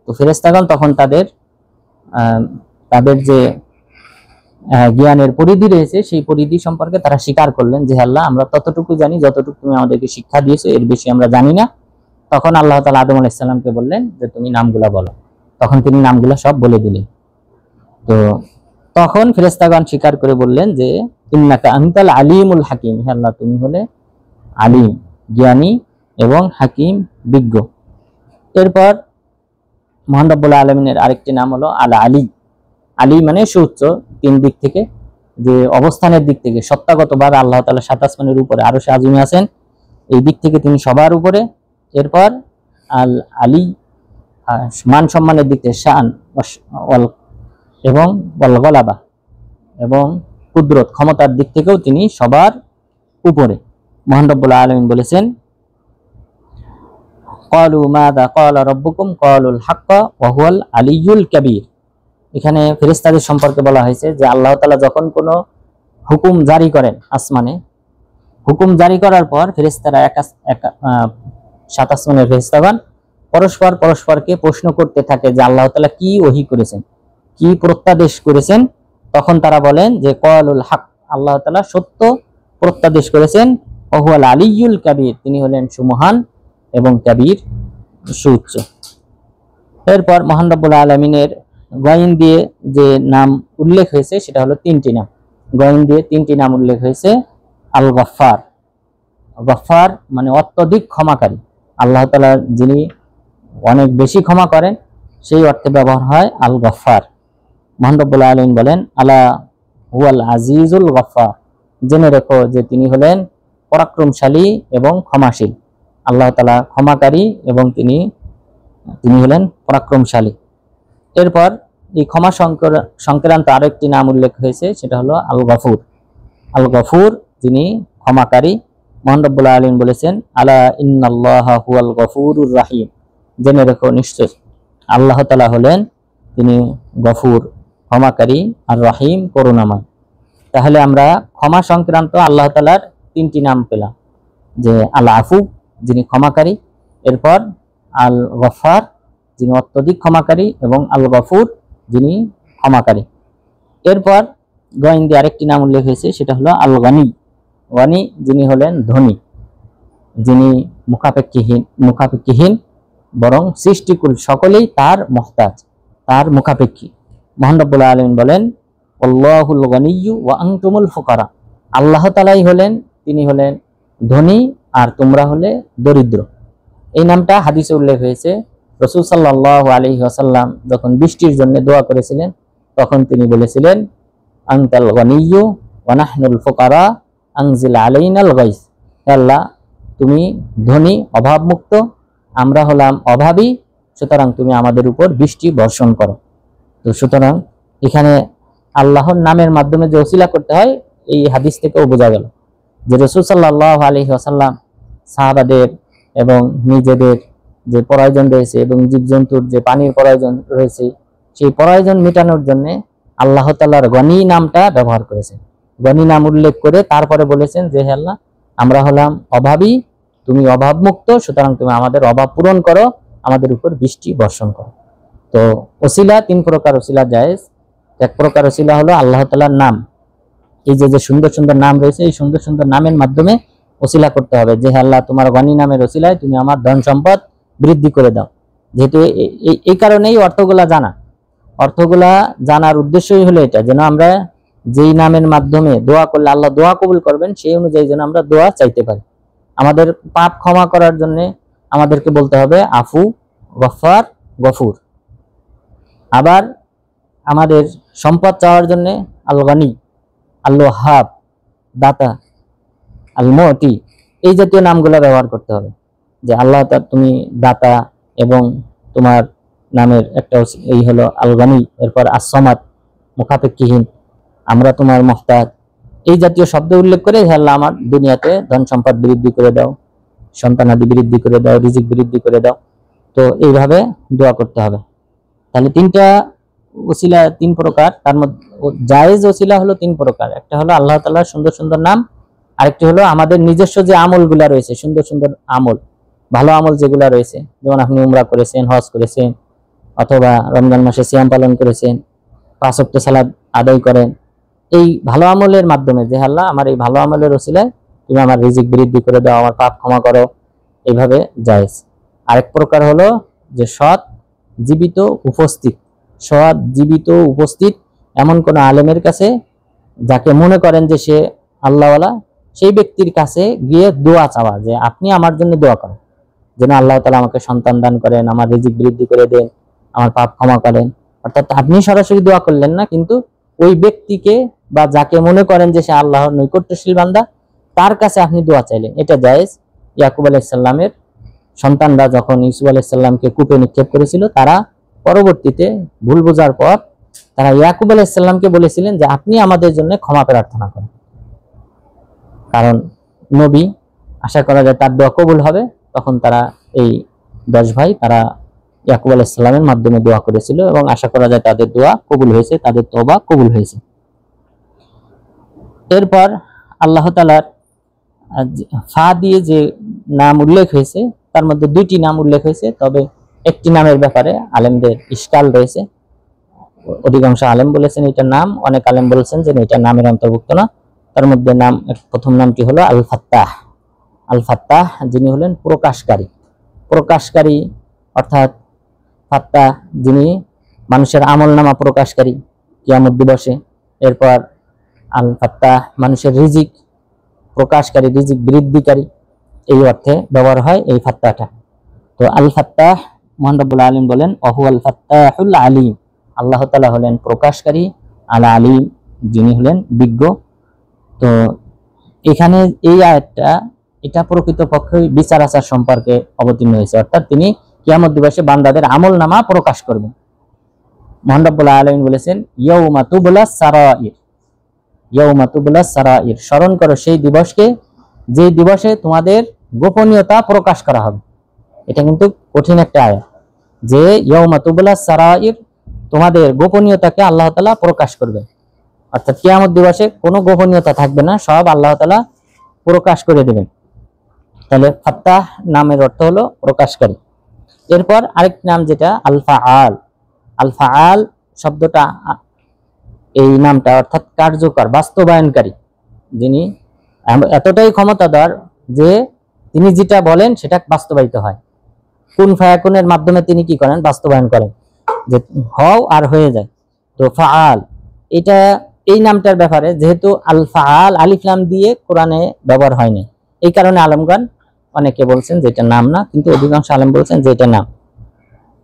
তো ফেরেশতাগণ তখন তাদের যে জ্ঞানের পরিধি রয়েছে সেই পরিধি সম্পর্কে তারা স্বীকার করলেন যে আল্লাহ, আমরা ততটুকু জানি যতটুকু তুমি আমাদেরকে শিক্ষা দিয়েছো, এর বেশি আমরা জানি না। তখন আল্লাহ তাআলা আদম আলাইহিস সালামকে বললেন যে তুমি নামগুলা বলো। তখন তিনি নামগুলা সব বলে দিলেন। তো তখন ফেরেশতাগণ স্বীকার করে বললেন যে ইন্নাকা আনতাল আলিমুল হাকিম, হে আল্লাহ তুমি হলে আলিম, জ্ঞানী, এবং হাকিম, বিজ্ঞ। এরপর মহান রব্বুল আলামিনের আরেকটি নাম হলো আল আলী। আলী মানে সুউচ্চ, তিন দিক থেকে, যে অবস্থানের দিক থেকে সত্তাগতভাবে আল্লাহ তাআলা সাত আসমানের উপরে আরশে আজিমে আছেন, এই দিক থেকে তিনি সবার উপরে। এরপর আল আলী মান সম্মানের দিক থেকে শান এবং ওয়াল গলাবা এবং কুদরত, ক্ষমতার দিক থেকেও তিনি সবার উপরে। মহান রব্বুল আলামিন বলেছেন, ক্বালু মাযা ক্বালা রাব্বুকুম ক্বালুল হাক্কা ওয়া হুয়াল আলিয়্যুল কাবীর। এখানে ফেরেশতাদের সম্পর্কে বলা হয়েছে যে আল্লাহ তাআলা যখন কোনো হুকুম জারি করেন, আসমানে হুকুম জারি করার পর ফেরেশতারা সাত আসমানের ফেরেশতাগণ পরস্পরকে প্রশ্ন করতে থাকে যে আল্লাহ তাআলা কি ওহী করেছেন, কি প্রত্যাদেশ করেছেন। তখন তারা বলেন যে ক্বালুল হক, আল্লাহ তাআলা সত্য প্রত্যাদেশ করেছেন, ওয়া হুয়াল আলিয়্যুল কাবীর, তিনি হলেন সুমহান এবং কাবীর, সুউচ্চ। এরপর মহান রব্বুল আলামিনের গয়েন দিয়ে যে নাম উল্লেখ হয়েছে সেটা হলো তিনটি নাম। গয়েন দিয়ে তিনটি নাম উল্লেখ হয়েছে। আল গফফার, গফফার মানে অত্যধিক ক্ষমাকারী, আল্লাহ তাআলা যিনি অনেক বেশি ক্ষমা করেন, সেই অর্থে ব্যবহার হয় আল গফফার। মহান রব্বুল আলামিন বলেন আলা হুয়াল আজিজুল গফফার, জেনে রেখো যে তিনি হলেন পরাক্রমশালী এবং ক্ষমাশীল। আল্লাহ তাআলা ক্ষমাকারী এবং তিনি হলেন পরাক্রমশালী। এরপর এই ক্ষমা সংক্রান্ত আরেকটি নাম উল্লেখ হয়েছে, সেটা হলো আল গফুর। আল গফুর যিনি ক্ষমাকারী। মহান রব্বুল আলামিন বলেছেন আলা ইন্নাল্লাহা হুয়াল গফুরুর রাহিম, জেনে রেখো নিশ্চয় আল্লাহ তাআলা হলেন তিনি গফুর, ক্ষমাকারী, আর রহিম, করুণাময়। তাহলে আমরা ক্ষমা সংক্রান্ত আল্লাহ তাআলার তিনটি নাম পেলাম, যে আল আফু যিনি ক্ষমাকারী, এরপর আল গফফার যিনি অত্যধিক ক্ষমাকারী, এবং আল গফুর যিনি ক্ষমাকারী। এরপর গোয়েন্দে আরেকটি নাম উল্লেখ হয়েছে, সেটা হলো আল গনি। গনি যিনি হলেন ধনী, যিনি মুখাপেক্ষীহীন, বরং সৃষ্টিকুল সকলেই তার মুহতাজ, তার মুখাপেক্ষী। মহান রব্বুল আলামিন বলেন আল্লাহুল গনিয়্যু ওয়া আনতুমুল ফুকারা, আল্লাহ তাআলাই হলেন, তিনি হলেন ধনী আর তোমরা হলে দরিদ্র। এই নামটা হাদিসে উল্লেখ হয়েছে। রাসূল সাল্লাল্লাহু আলাইহি ওয়াসাল্লাম যখন বৃষ্টির জন্য দোয়া করেছিলেন, তখন তিনি বলেছিলেন আনতাল গনিয়্যু ওয়া নাহনুল ফুকারা আনজিল আলাইনাল গায়স, হে আল্লাহ তুমি ধনী, অভাবমুক্ত, আমরা হলাম অভাবী, সুতরাং তুমি আমাদের উপর বৃষ্টি বর্ষণ করো। তো সুতরাং এখানে আল্লাহর নামের মাধ্যমে যে ওসিলা করতে হয়, এই হাদিস থেকেও বোঝা গেল যে রাসূল সাল্লাল্লাহু আলাইহি ওয়াসাল্লাম সাহাবাদের এবং নিজেদের যে প্রয়োজন রয়েছে এবং জীবজন্তুর যে পানির প্রয়োজন রয়েছে, সেই প্রয়োজন মেটানোর জন্য আল্লাহ তাআলার গনি নামটা ব্যবহার করেছেন। গনি নাম উল্লেখ করে তারপরে বলেছেন যে হে আল্লাহ, আমরা হলাম অভাবী, তুমি অভাবমুক্ত, সুতরাং তুমি আমাদের অভাব পূরণ করো, আমাদের উপর বৃষ্টি বর্ষণ করো। তো ওসিলা তিন প্রকার ওসিলা জায়েজ। এক প্রকার ওসিলা হলো আল্লাহ তাআলার নাম, এই যে যে সুন্দর সুন্দর নাম রয়েছে, এই সুন্দর সুন্দর নামের মাধ্যমে ওসিলা করতে হবে যে হে আল্লাহ, তোমার গনি নামের ওসিলায় তুমি আমার ধন সম্পদ বৃদ্ধি করে দাও। যেহেতু এই কারণেই অর্থগুলা জানার উদ্দেশ্যই হলো এটা, যেন আমরা যেই নামের মাধ্যমে দোয়া করলে আল্লাহ দোয়া কবুল করবেন, সেই অনুযায়ী যেন আমরা দোয়া চাইতে পারি। আমাদের পাপ ক্ষমা করার জন্য আমাদেরকে বলতে হবে আফু, গফফার, গফুর। আবার আমাদের সম্পদ চাওয়ার জন্য আল গনি, আল ওয়াহাব, দাতা, আল মুতি, এই জাতীয় নামগুলো ব্যবহার করতে হবে যে আল্লাহ তুমি দাতা, এবং তোমার নামের একটা এই হলো আল গনি, এরপর as-সামাদ, মুখাপেক্ষিহীন, আমরা তোমার মুহতাজ, এই জাতীয় শব্দ উল্লেখ করে হে আল্লাহ আমার দুনিয়াতে ধন সম্পদ বৃদ্ধি করে দাও, সন্তানাদি বৃদ্ধি করে দাও, রিজিক বৃদ্ধি করে দাও। তো এইভাবে দোয়া করতে হবে। তাহলে তিনটা ওসিলা তিন প্রকার, তার মধ্যে জায়েজ ওসিলা হলো তিন প্রকার। একটা হলো আল্লাহ তাআলার সুন্দর সুন্দর নাম, আরেকটি হলো আমাদের নিজস্ব যে আমলগুলা রয়েছে, সুন্দর সুন্দর আমল, ভালো আমল যেগুলা রয়েছে, যেমন আপনি উমরা করেছেন, হজ করেছেন, অথবা রমজান মাসে সিয়াম পালন করেছেন, 5 ওয়াক্ত সালাত আদায় করেন, এই ভালো আমলের মাধ্যমে যে আল্লাহ আমার এই ভালো আমলের ওসিলায় তুমি আমার রিজিক বৃদ্ধি করে দাও, আমার পাপ ক্ষমা করো, এইভাবে জায়েজ। আরেক প্রকার হলো যে সৎ জীবিত উপস্থিত এমন কোন আলেমের কাছে, যাকে মনে করেন যে সে আল্লাহওয়ালা, সেই ব্যক্তির কাছে গিয়ে দোয়া চাওয়া যে আপনি আমার জন্য দোয়া করেন, যেন আল্লাহ তাআলা আমাকে সন্তান দান করেন, আমার রিজিক বৃদ্ধি করে দেন, আমার পাপ ক্ষমা করেন। অর্থাৎ আপনি সরাসরি দোয়া করলেন না, কিন্তু ওই ব্যক্তিকে বা যাকে মনে করেন যে সে আল্লাহর নৈকট্যশীল বান্দা, তার কাছে আপনি দোয়া চাইলেন, এটা জায়েজ। ইয়াকুব আলাইহিস সালামের সন্তানরা যখন ইউসুফ আলাইহিস সালামকে কূপে নিক্ষেপ করেছিল, তারা পরবর্তীতে ভুল বোঝার পর তারা ইয়াকুব আলাইহিস সালামকে বলেছিলেন যে আপনি আমাদের জন্য ক্ষমা প্রার্থনা করেন, কারণ নবী, আশা করা যায় তার দোয়া কবুল হবে। তখন তারা এই 10 ভাই তারা ইয়াকুব আলাইহিস সালামের মাধ্যমে দোয়া করেছিল এবং আশা করা যায় তাদের দোয়া কবুল হয়েছে, তাদের তওবা কবুল হয়েছে। এরপর আল্লাহ তাআলার ফা দিয়ে যে নাম উল্লেখ হয়েছে, তার মধ্যে 2টি নাম উল্লেখ হয়েছে, তবে একটি নামের ব্যাপারে আলেমদের ইশকাল রয়েছে। অধিকাংশ আলেম বলেছেন এটা নাম, অনেক আলেম বলেছেন যে এটা নামের অন্তর্ভুক্ত না। তার মধ্যে প্রথম নামটি হলো আল ফাত্তাহ। আল ফাত্তাহ যিনি হলেন প্রকাশকারী, অর্থাৎ ফাত্তাহ যিনি মানুষের আমলনামা প্রকাশকারী কিয়ামত দিবসে। এরপর আল ফাত্তাহ মানুষের রিজিক প্রকাশকারী, রিজিক বৃদ্ধিকারী, এই অর্থে ব্যবহার হয় এই ফাত্তাহটা। তো আল ফাত্তাহ, মহান রব্বুল আলামিন বলেন ওহু আল ফাত্তাহুল আলিম, আল্লাহ তাআলা হলেন প্রকাশকারী, আল আলিম যিনি হলেন বিজ্ঞ। তো এখানে এই আয়াতটা, এটা প্রকৃতপক্ষে বিচার আচার সম্পর্কে অবতীর্ণ হয়েছে, অর্থাৎ তিনি কিয়ামত দিবসে বান্দাদের আমলনামা প্রকাশ করবেন। মহান রব্বুল আলামিন বলেছেন ইয়াউমা তুবলাস সারাইর, স্মরণ করো সেই দিবসকে যে দিবসে তোমাদের গোপনীয়তা প্রকাশ করা হবে। এটা কিন্তু কঠিন একটা আয়াত, যে ইয়াউমা তুবলাস সারাইর, তোমাদের গোপনীয়তাকে আল্লাহ তাআলা প্রকাশ করবে, অর্থাৎ কিয়ামত দিবসে কোনো গোপনীয়তা থাকবে না, সব আল্লাহ তাআলা প্রকাশ করে দেবেন। তাহলে ফাত্তাহ নামের অর্থ হলো প্রকাশকারী। এরপর আরেক নাম যেটা আল ফাআল। আল ফাআল শব্দটা, এই নামটা অর্থাৎ কার্যকর, বাস্তবায়নকারী, যিনি এতটাই ক্ষমতাধর যে তিনি যেটা বলেন সেটা বাস্তবায়িত হয়। কুন ফায়াকুনের মাধ্যমে তিনি কি করেন? বাস্তবায়ন করেন, যে হও আর হয়ে যায়। তো ফাআল, এটা এই নামটার ব্যাপারে যেহেতু আল ফাআল আলিফ লাম দিয়ে কোরআনে ব্যবহার হয়নি, এই কারণে আলেমগণ অনেকে বলছেন যে এটা নাম না, কিন্তু অধিকাংশ আলেম বলছেন যে এটা নাম।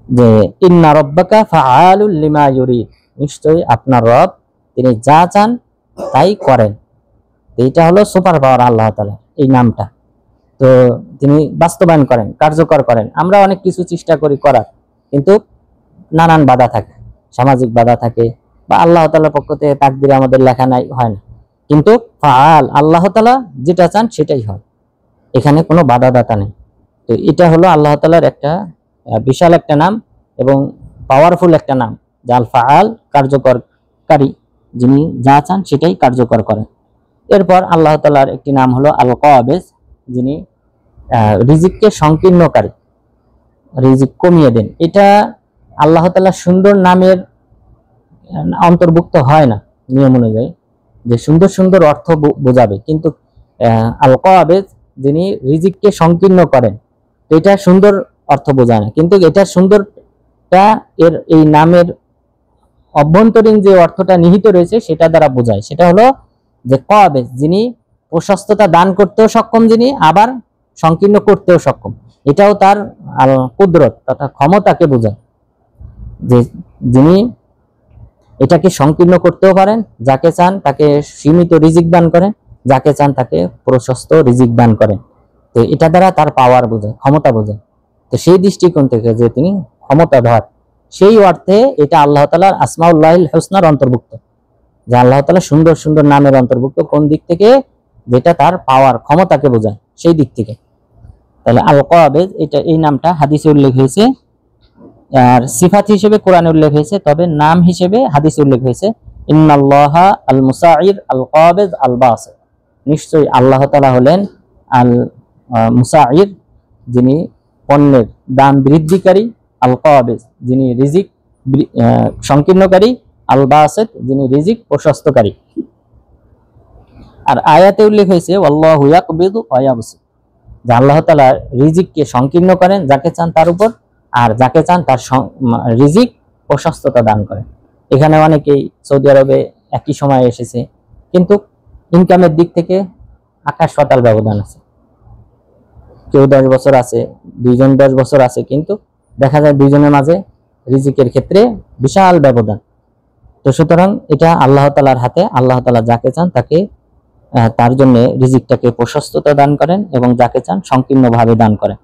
যে ইন্না রব্বাকা ফাআলুল লিমা ইউরিদ, নিশ্চয়ই আপনার রব তিনি যা চান তাই করেন। এইটা হলো সুপার পাওয়ার আল্লাহ তাআলা, এই নামটা। তো তিনি বাস্তবায়ন করেন, কার্যকর করেন। আমরা অনেক কিছু চেষ্টা করি করার, কিন্তু নানান বাধা থাকে, সামাজিক বাধা থাকে, বা আল্লাহ তাআলার পক্ষ থেকে তাকদিরে আমাদের লেখা নাই, হয় না। কিন্তু ফাআল, আল্লাহ তাআলা যেটা চান সেটাই হয়, এখানে কোনো বাধাদাতা নেই। তো এটা হলো আল্লাহ তাআলার একটা বিশাল একটা নাম এবং পাওয়ারফুল একটা নাম, যে আল ফাআল, কার্যকরকারী, যিনি যা চান সেটাই কার্যকর করেন। এরপর আল্লাহ তাআলার একটি নাম হলো আল কাবিজ, যিনি রিজিককে সংকীর্ণকারী, রিজিক কমিয়ে দেন। এটা আল্লাহ তাআলার সুন্দর নামের অন্তর্ভুক্ত হয় না নিয়ম অনুযায়ী, যে সুন্দর সুন্দর অর্থ বোঝাবে, কিন্তু আল কাবিজ, যিনি রিজিককে সংকীর্ণ করেন, তো এটা সুন্দর অর্থ বোঝায় না, কিন্তু এটা সুন্দরটা এর এই নামের অভ্যন্তরীণ যে অর্থটা নিহিত রয়েছে সেটা দ্বারা বোঝায়। সেটা হলো যে কাবিজ, যিনি প্রশস্ততা দান করতেও সক্ষম, যিনি আবার সংকীর্ণ করতেও সক্ষম। এটাও তার আল কুদরত তথা ক্ষমতাকে বোঝায়, যে যিনি এটাকে সংকীর্ণ করতেও পারেন, যাকে চান তাকে সীমিত রিজিক দান করেন, যাকে চান তাকে প্রশস্ত রিজিক দান করেন। তো এটা দ্বারা তার পাওয়ার বোঝায়, ক্ষমতা বোঝায়। তো সেই দৃষ্টিকোণ থেকে যে তিনি ক্ষমতাধর, সেই অর্থে এটা আল্লাহ তাআলার আসমাউল্লাহিল হুসনার অন্তর্ভুক্ত, যে আল্লাহ তাআলা সুন্দর সুন্দর নামের অন্তর্ভুক্ত। কোন দিক থেকে? যেটা তার পাওয়ার, ক্ষমতাকে বোঝায়, সেই দিক থেকে। তাহলে আল কাবিজ, এটা এই নামটা হাদিসে উল্লেখ হয়েছে, আর সিফাত হিসেবে কোরআনে উল্লেখ হয়েছে, তবে নাম হিসেবে হাদিসে উল্লেখ হয়েছে ইন্নাল্লাহা আল মুসাইর আল কাবিজ আল বাসিত। নিশ্চয়ই আল্লাহ তাআলা হলেন আল মুসাইর, যিনি পণ্যের দাম বৃদ্ধিকারী, আল কাবিজ, যিনি রিজিক সংকীর্ণকারী, আল বাসিত, যিনি রিজিক প্রশস্তকারী। আর আয়াতে উল্লেখ হয়েছে আল্লাহু ইয়াকবিদু ওয়া ইয়াবসুত, যে আল্লাহ তাআলা রিজিককে সংকীর্ণ করেন যাকে চান তার উপর, আর যাকে চান তার রিজিক প্রশস্ততা দান করেন। এখানে অনেকেই সৌদি আরবে একই সময়ে এসেছে, কিন্তু ইনকামের দিক থেকে আকাশ পাতাল ব্যবধান আছে। কেউ 10 বছর আছে, দুইজন 10 বছর আছে, কিন্তু দেখা যায় দুইজনের মাঝে রিজিকের ক্ষেত্রে বিশাল ব্যবধান। তো সুতরাং এটা আল্লাহ তাআলার হাতে, আল্লাহ তাআলা যাকে চান তাকে তার জন্য রিজিকটাকে প্রশস্ততা দান করেন এবং যাকে চান সংকীর্ণভাবে দান করেন।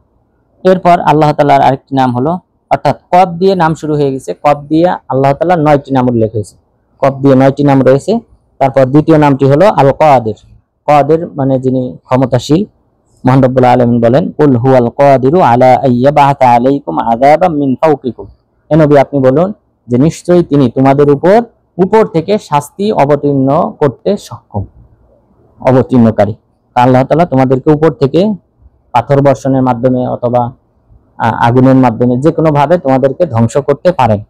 এরপর আল্লাহ তাআলার আরেকটি নাম হলো, অর্থাৎ কব দিয়ে নাম শুরু হয়ে গেছে, কব দিয়ে আল্লাহ তাআলার 9টি নাম উল্লেখ হয়েছে, কব দিয়ে 9টি নাম রয়েছে। তারপর দ্বিতীয় নামটি হলো আল কাদির, কাদির মানে যিনি ক্ষমতাশীল। মহান রব্বুল আলামিন বলেন কুল হুয়াল কাদিরু আলা আইয়াবাতা আলাইকুম আযাবাম মিন ফাওকিকুম, হে নবী আপনি বলুন যে নিশ্চয়ই তিনি তোমাদের উপর থেকে শাস্তি অবতীর্ণ করতে সক্ষম, অবতীর্ণকারী। আল্লাহ তাআলা তোমাদেরকে উপর থেকে পাথর বর্ষণের মাধ্যমে অথবা আগুনের মাধ্যমে যে কোনো ভাবে তোমাদেরকে ধ্বংস করতে পারেন।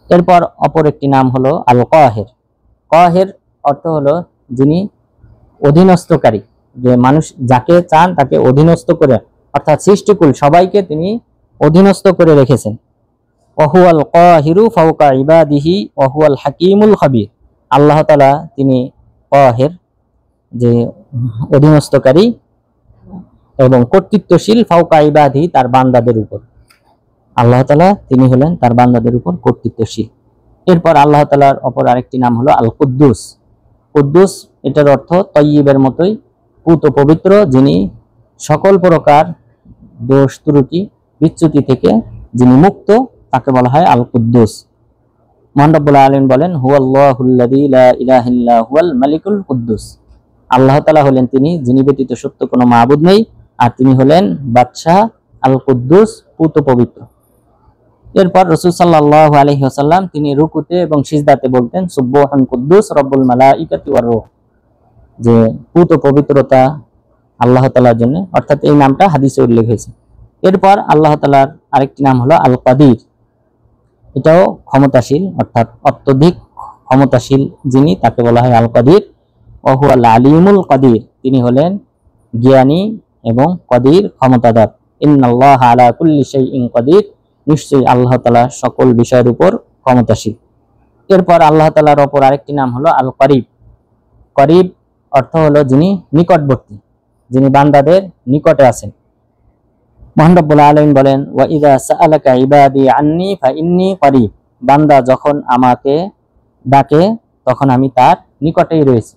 এরপর অপর একটি নাম হলো আল কাহির। কাহির অর্থ হলো যিনি অধীনস্থকারী, যে মানুষ যাকে চান তাকে অধীনস্থ করে, অর্থাৎ সৃষ্টিকুল সবাইকে তিনি অধীনস্থ করে রেখেছেন। ওয়াহুয়াল কাহিরু ফাওকা ইবাদিহি ওয়াহুয়াল হাকিমুল খাবীর, আল্লাহ তাআলা তিনি কাহির, যে অধীনস্থকারী এবং কর্তৃত্বশীল, ফাওকা ইবাদি, তার বান্দাদের উপর। আল্লাহ তাআলা তিনি হলেন তার বান্দাদের উপর কর্তৃত্বশীল। এরপর আল্লাহ তাআলার অপর আরেকটি নাম হলো আল কুদ্দুস। কুদ্দুস এটার অর্থ তয়্যিবের মতোই পুত পবিত্র, যিনি সকল প্রকার দোষ ত্রুটি বিচ্যুতি থেকে যিনি মুক্ত, তাকে বলা হয় আল কুদ্দুস। মহান রব্বুল আলামিন বলেন হুয়াল্লাহুল্লাযী লা ইলাহা ইল্লা হুয়াল মালিকুল কুদ্দুস, আল্লাহ তাআলা হলেন তিনি যিনি ব্যতীত সত্য কোনো মাবুদ নেই, আর তিনি হলেন বাদশাহ আল কুদ্দুস, পুত পবিত্র। এরপর রাসূল সাল্লাল্লাহু আলাইহি ওয়াসাল্লাম তিনি রুকুতে এবং সিজদাতে বলতেন সুবহান কুদ্দুস রব্বুল মালাইকাতি ওয়ার রূহ, যে পুত পবিত্রতা আল্লাহ তাআলার জন্য, অর্থাৎ এই নামটা হাদিসে উল্লেখ হয়েছে। এরপর আল্লাহ তাআলার আরেকটি নাম হলো আল কাদির, এটাও ক্ষমতাশীল, অর্থাৎ অত্যধিক ক্ষমতাশীল যিনি, তাকে বলা হয় আল কাদির। ওয়াহুয়াল আলিমুল কাদির, তিনি হলেন জ্ঞানী এবং কাদির, ক্ষমতাধর। ইন্নাল্লাহা আলা কুল্লি শাইইন কাদির, নিশ্চয়ই আল্লাহ তাআলা সকল বিষয়ের উপর ক্ষমতাশীল। এরপর আল্লাহ তাআলার অপর আরেকটি নাম হলো আল করিব। করিব অর্থ হলো যিনি নিকটবর্তী, যিনি বান্দাদের নিকটে আছেন। মহান রব্বুল আলামিন বলেন ওয়া ইযা সাআলাকা ইবাদি আন্নী ফাইন্নী করিব, বান্দা যখন আমাকে ডাকে তখন আমি তার নিকটেই রয়েছি,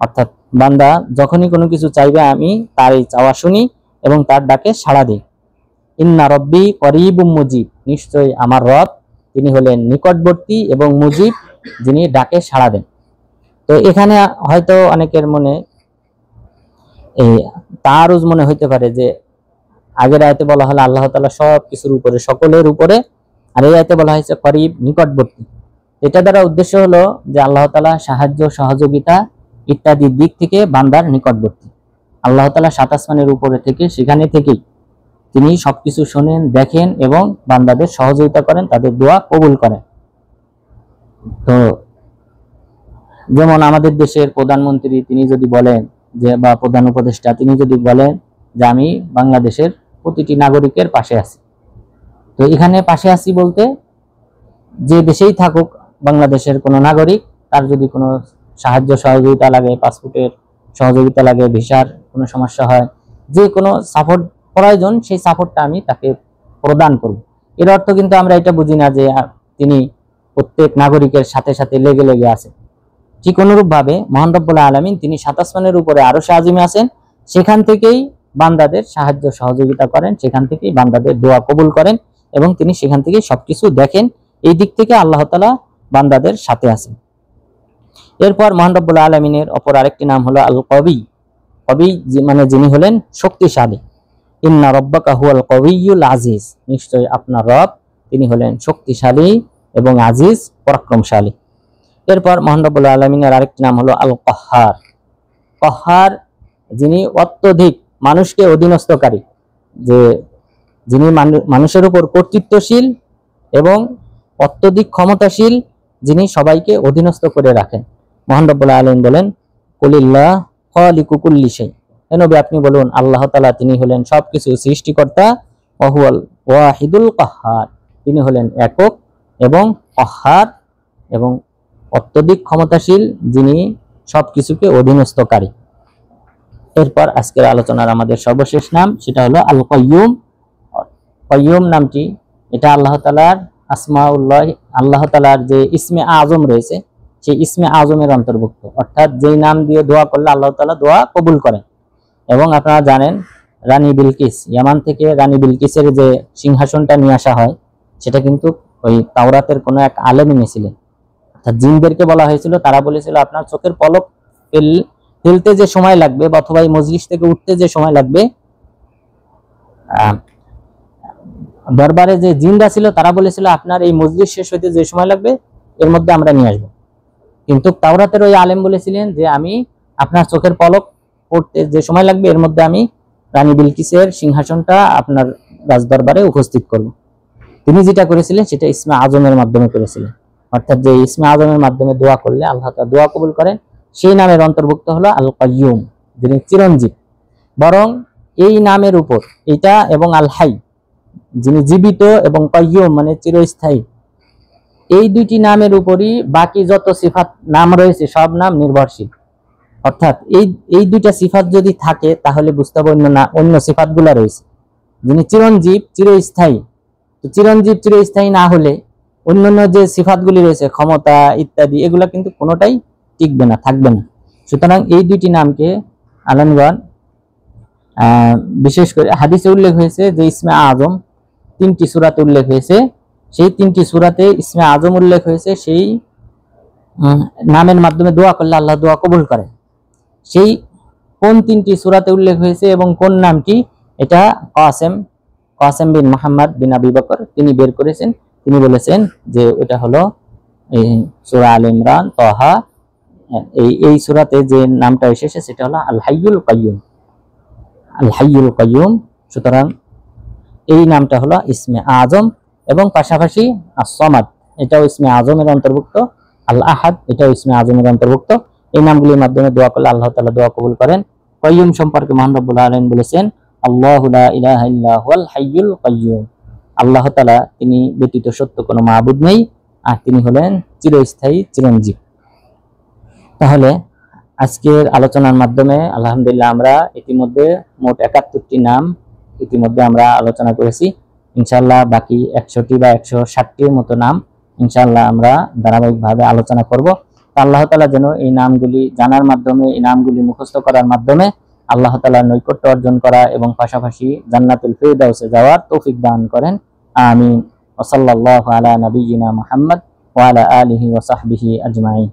অর্থাৎ বান্দা যখনই কোনো কিছু চাইবে আমি তার এই চাওয়া শুনি এবং তার ডাকে সাড়া দিই। ইন্না রব্বি করিবুম মুজিব, নিশ্চয়ই আমার রব তিনি হলেন নিকটবর্তী এবং মুজিব, যিনি ডাকে সাড়া দেন। তো এখানে হয়তো অনেকের মনে এই তারুজ মনে হইতে পারে যে আগের আয়াতে বলা হলো আল্লাহ তাআলা সব কিছুর উপরে, সকলের উপরে, আর এই আয়াতে বলা হয়েছে করিব, নিকটবর্তী। এটা দ্বারা উদ্দেশ্য হলো যে আল্লাহ তাআলা সাহায্য সহযোগিতা ইত্যাদি দিক থেকে বান্দার নিকটবর্তী। আল্লাহ তাআলা সাত আসমানের উপরে থেকে, সেখানে থেকেই তিনি সবকিছু শোনেন, দেখেন এবং বান্দাদের সহযোগিতা করেন, তাদের দোয়া কবুল করেন। তো যেমন আমাদের দেশের প্রধানমন্ত্রী তিনি যদি বলেন যে, বা প্রধান উপদেষ্টা তিনি যদি বলেন যে আমি বাংলাদেশের প্রতিটি নাগরিকের পাশে আছি, তো এখানে পাশে আছি বলতে যে দেশেই থাকুক বাংলাদেশের কোনো নাগরিক, তার যদি কোনো সাহায্য সহযোগিতা লাগে, পাসপোর্টের সহযোগিতা লাগে, ভিসার কোনো সমস্যা হয়, যে কোনো সাপোর্ট প্রয়োজন, সেই সাপোর্টটা আমি তাকে প্রদান করব। এর অর্থ কিন্তু আমরা এটা বুঝি না যে তিনি প্রত্যেক নাগরিকের সাথে সাথে লেগে লেগে আছে। ঠিক অনুরূপভাবে মহান রব্বুল আলামিন তিনি সাত আসমানের উপরে আরশে আজিমে আছেন, সেখান থেকেই বান্দাদের সাহায্য সহযোগিতা করেন, সেখান থেকেই বান্দাদের দোয়া কবুল করেন এবং তিনি সেখান থেকেই সবকিছু দেখেন। এই দিক থেকে আল্লাহ তাআলা বান্দাদের সাথে আছেন। এরপর মহান রব্বুল আলামিনের অপর আরেকটি নাম হলো আল কবি। কবি মানে যিনি হলেন শক্তিশালী। ইন্না রব্বাকা হুয়াল কবিয়্যুল আজিজ, নিশ্চয় আপনার রব তিনি হলেন শক্তিশালী এবং আজিজ, পরাক্রমশালী। এরপর মহান রব্বুল আলামিনের আরেকটি নাম হলো আল কহ্হার। কহ্হার যিনি অত্যধিক মানুষকে অধীনস্থকারী, যে যিনি মানুষের উপর কর্তৃত্বশীল এবং অত্যধিক ক্ষমতাশীল, যিনি সবাইকে অধীনস্থ করে রাখেন। মহান রব্বুল আলামিন বলেন কুলিল্লাহ খালিকু কুল্লি শাই, হে নবী আপনি বলুন আল্লাহ তাআলা তিনি হলেন সবকিছু সৃষ্টিকর্তা, ওয়া হুয়াল ওয়াহিদুল কাহ্হার, তিনি হলেন একক এবং কহ্হার এবং অত্যধিক ক্ষমতাশীল, যিনি সবকিছুকে অধীনস্থকারী। এরপর আজকের আলোচনার আমাদের সর্বশেষ নাম, সেটা হলো আল কাইয়ুম। কাইয়ুম নামটি এটা আল্লাহ তাআলার আসমাউল্লাহ, আল্লাহ তাআলার যে ইসমে আজম রয়েছে সেই ইসমে আজমের অন্তর্ভুক্ত, অর্থাৎ যেই নাম দিয়ে দোয়া করলে আল্লাহ তাআলা দোয়া কবুল করেন। এবং আপনারা জানেন রানী বিলকিস, ইয়ামান থেকে রানী বিলকিসের যে সিংহাসনটা নিয়ে আসা হয়, সেটা কিন্তু ওই তাওরাতের কোনো এক আলেম এনেছিলেন। অর্থাৎ জিনদেরকে বলা হয়েছিল, তারা বলেছিল আপনার চোখের পলক ফেলতে যে সময় লাগবে অথবা এই মজলিস থেকে উঠতে যে সময় লাগবে, দরবারে যে জিনরা ছিল তারা বলেছিল আপনার এই মজলিস শেষ হইতে যে সময় লাগবে এর মধ্যে আমরা নিয়ে আসবো। কিন্তু তাওরাতের ওই আলেম বলেছিলেন যে আমি আপনার চোখের পলক পড়তে যে সময় লাগবে এর মধ্যে আমি রানী বিলকিসের সিংহাসনটা আপনার রাজদরবারে উপস্থিত করব। তিনি যেটা করেছিলেন সেটা ইসমে আজমের মাধ্যমে করেছিলেন, অর্থাৎ যে ইসমে আজমের মাধ্যমে দোয়া করলে আল্লাহ তাআলা দোয়া কবুল করেন, সেই নামের অন্তর্ভুক্ত হলো আল কাইয়ুম, যিনি চিরঞ্জীব। বরং এই নামের উপর এটা এবং আল হাই, যিনি জীবিত, এবং কাইয়ুম মানে চিরস্থায়ী, এই দুইটি নামের উপরই বাকি যত সিফাত নাম রয়েছে সব নাম নির্ভরশীল। অর্থাৎ এই দুইটা সিফাত যদি থাকে তাহলে বুঝতে হবে অন্য সিফাতগুলো রয়েছে। যিনি চিরঞ্জীব, চিরস্থায়ী, তো চিরঞ্জীব চিরস্থায়ী না হলে অন্যান্য যে সিফাতগুলি রয়েছে ক্ষমতা ইত্যাদি এগুলা কিন্তু কোনোটাই টিকবে না, থাকবে না। সুতরাং এই দুইটি নামকে আলেমগণ বিশেষ করে হাদিসে উল্লেখ হয়েছে যে ইসমে আজম 3টি সূরাতে উল্লেখ হয়েছে, সেই 3টি সূরাতে ইসমে আজম উল্লেখ হয়েছে, সেই নামের মাধ্যমে দোয়া করলে আল্লাহ দোয়া কবুল করে। সেই কোন 3টি সূরাতে উল্লেখ হয়েছে এবং কোন নামটি, এটা কাসেম বিন মুহাম্মদ বিন আবি বকর তিনি বের করেছেন। তিনি বলেছেন যে ওটা হলো সূরা আল ইমরান, তাহা, এই সূরাতে যে নামটা এসেছে সেটা হলো আল হাইয়ুল কাইয়ুম, আল হাইয়ুল কাইয়ুম। সুতরাং এই নামটা হলো ইসমে আজম, এবং পাশাপাশি as-সামাদ এটাও ইসমে আজমের অন্তর্ভুক্ত, আল আহাদ এটাও ইসমে আজমের অন্তর্ভুক্ত। এই নামগুলির মাধ্যমে দোয়া করলে আল্লাহ তাআলা দোয়া কবুল করেন। কাইয়ুম সম্পর্কে মহান রব্বুল আলামিন বলেছেন আল্লাহু লা ইলাহা ইল্লা হুয়াল হাইয়ুল কাইয়ুম, আল্লাহ তাআলা তিনি ব্যতীত সত্য কোনো মাবুদ নেই, আর তিনি হলেন চিরস্থায়ী, চিরঞ্জীব। তাহলে আজকের আলোচনার মাধ্যমে আলহামদুলিল্লাহ আমরা ইতিমধ্যে মোট 71টি নাম ইতিমধ্যে আমরা আলোচনা করেছি। ইনশাআল্লাহ বাকি 100টি বা 160টির মতো নাম ইনশাআল্লাহ আমরা ধারাবাহিকভাবে আলোচনা করব। আল্লাহ তাআলা যেন এই নামগুলি জানার মাধ্যমে, এই নামগুলি মুখস্থ করার মাধ্যমে আল্লাহ তাআলার নৈকট্য অর্জন করা এবং পাশাপাশি জান্নাতুল ফিরদাউসে যাওয়ার তৌফিক দান করেন। আমিন। ওয়া সাল্লাল্লাহু আলা নাবিয়িনা মুহাম্মদ ওয়া আলা আলিহি ওয়া সাহবিহি আজমাইন।